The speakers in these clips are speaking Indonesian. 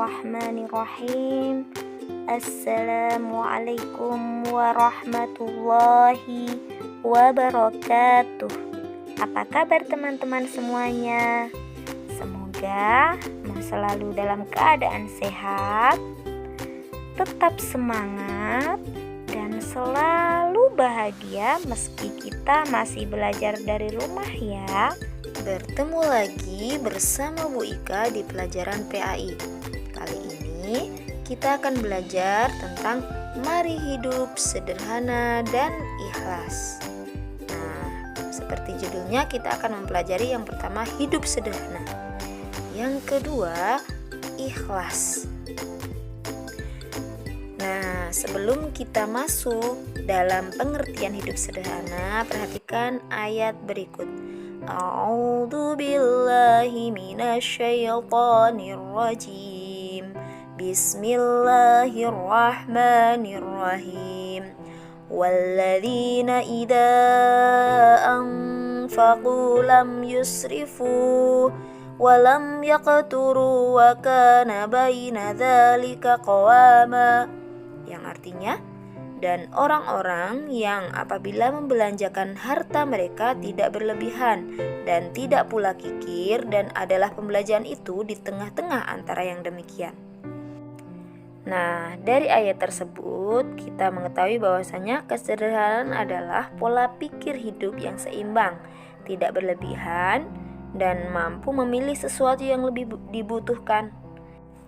Bismillahirrahmanirrahim. Assalamualaikum warahmatullahi wabarakatuh. Apa kabar teman-teman semuanya? Semoga selalu dalam keadaan sehat, tetap semangat, dan selalu bahagia meski kita masih belajar dari rumah ya. Bertemu lagi bersama Bu Ika di pelajaran PAI. Kali ini kita akan belajar tentang mari hidup sederhana dan ikhlas. Nah, seperti judulnya kita akan mempelajari yang pertama hidup sederhana. Yang kedua, ikhlas. Nah, sebelum kita masuk dalam pengertian hidup sederhana, perhatikan ayat berikut. A'udzu billahi minasyaitonir rajim. Bismillahirrahmanirrahim. Walladzina idza anfaqu lam yusrifu wa lam yaqturu wa kana baina dzalika qawama. Yang artinya, dan orang-orang yang apabila membelanjakan harta mereka tidak berlebihan dan tidak pula kikir, dan adalah pembelanjaan itu di tengah-tengah antara yang demikian. Nah, dari ayat tersebut kita mengetahui bahwasanya kesederhanaan adalah pola pikir hidup yang seimbang, tidak berlebihan, dan mampu memilih sesuatu yang lebih dibutuhkan.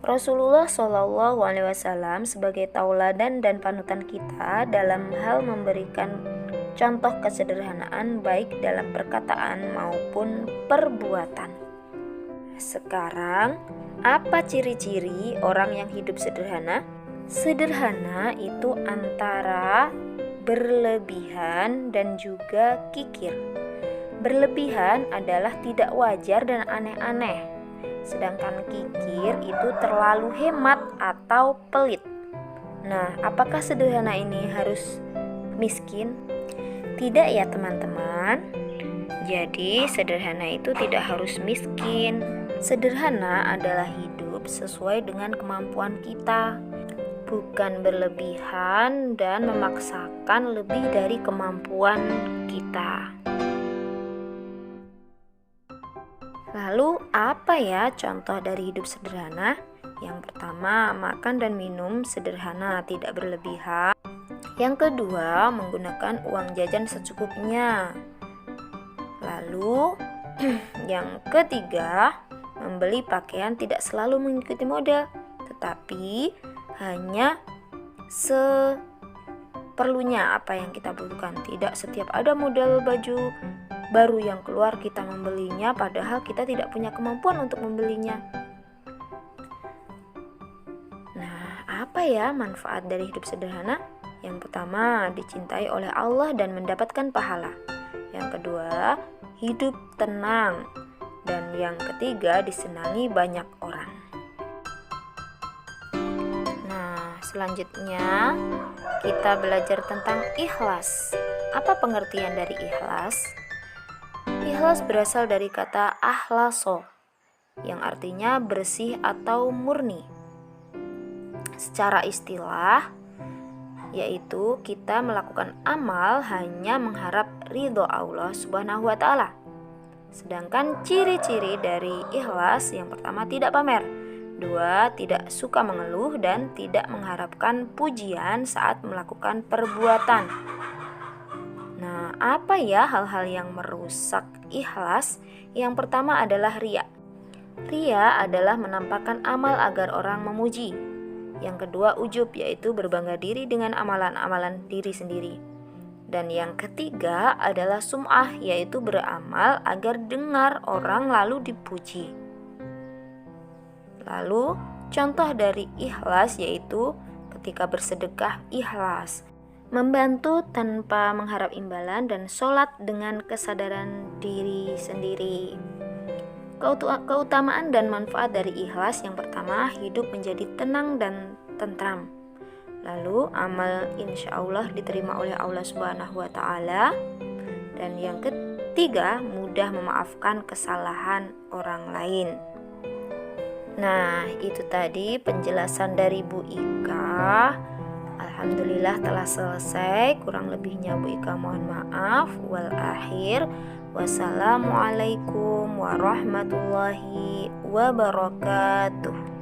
Rasulullah SAW sebagai tauladan dan panutan kita dalam hal memberikan contoh kesederhanaan baik dalam perkataan maupun perbuatan. Sekarang, apa ciri-ciri orang yang hidup sederhana? Sederhana itu antara berlebihan dan juga kikir. Berlebihan adalah tidak wajar dan aneh-aneh. Sedangkan kikir itu terlalu hemat atau pelit. Nah, apakah sederhana ini harus miskin? Tidak ya teman-teman. Jadi sederhana itu tidak harus miskin. Sederhana adalah hidup sesuai dengan kemampuan kita, bukan berlebihan dan memaksakan lebih dari kemampuan kita. Lalu apa ya contoh dari hidup sederhana? Yang pertama, makan dan minum sederhana, tidak berlebihan. Yang kedua, menggunakan uang jajan secukupnya. Lalu yang ketiga, membeli pakaian tidak selalu mengikuti mode, tetapi hanya seperlunya apa yang kita butuhkan. Tidak setiap ada model baju baru yang keluar kita membelinya, padahal kita tidak punya kemampuan untuk membelinya. Nah, apa ya manfaat dari hidup sederhana? Yang pertama, dicintai oleh Allah dan mendapatkan pahala. Yang kedua, hidup tenang. Dan yang ketiga, disenangi banyak orang. Nah, selanjutnya kita belajar tentang ikhlas. Apa pengertian dari ikhlas? Ikhlas berasal dari kata akhlaso, yang artinya bersih atau murni. Secara istilah, yaitu kita melakukan amal hanya mengharap ridho Allah Subhanahu wa Ta'ala. Sedangkan ciri-ciri dari ikhlas, yang pertama tidak pamer, dua tidak suka mengeluh, dan tidak mengharapkan pujian saat melakukan perbuatan. Nah, apa ya hal-hal yang merusak ikhlas? Yang pertama adalah riya. Riya adalah menampakkan amal agar orang memuji. Yang kedua, ujub, yaitu berbangga diri dengan amalan-amalan diri sendiri. Dan yang ketiga adalah sum'ah, yaitu beramal agar dengar orang lalu dipuji. Lalu, contoh dari ikhlas yaitu ketika bersedekah ikhlas, membantu tanpa mengharap imbalan, dan sholat dengan kesadaran diri sendiri. Keutamaan dan manfaat dari ikhlas, yang pertama, hidup menjadi tenang dan tentram. Lalu amal insya Allah diterima oleh Allah Subhanahu wa Ta'ala. Dan yang ketiga, mudah memaafkan kesalahan orang lain. Nah, itu tadi penjelasan dari Bu Ika. Alhamdulillah telah selesai. Kurang lebihnya Bu Ika mohon maaf. Wal akhir. Wassalamualaikum warahmatullahi wabarakatuh.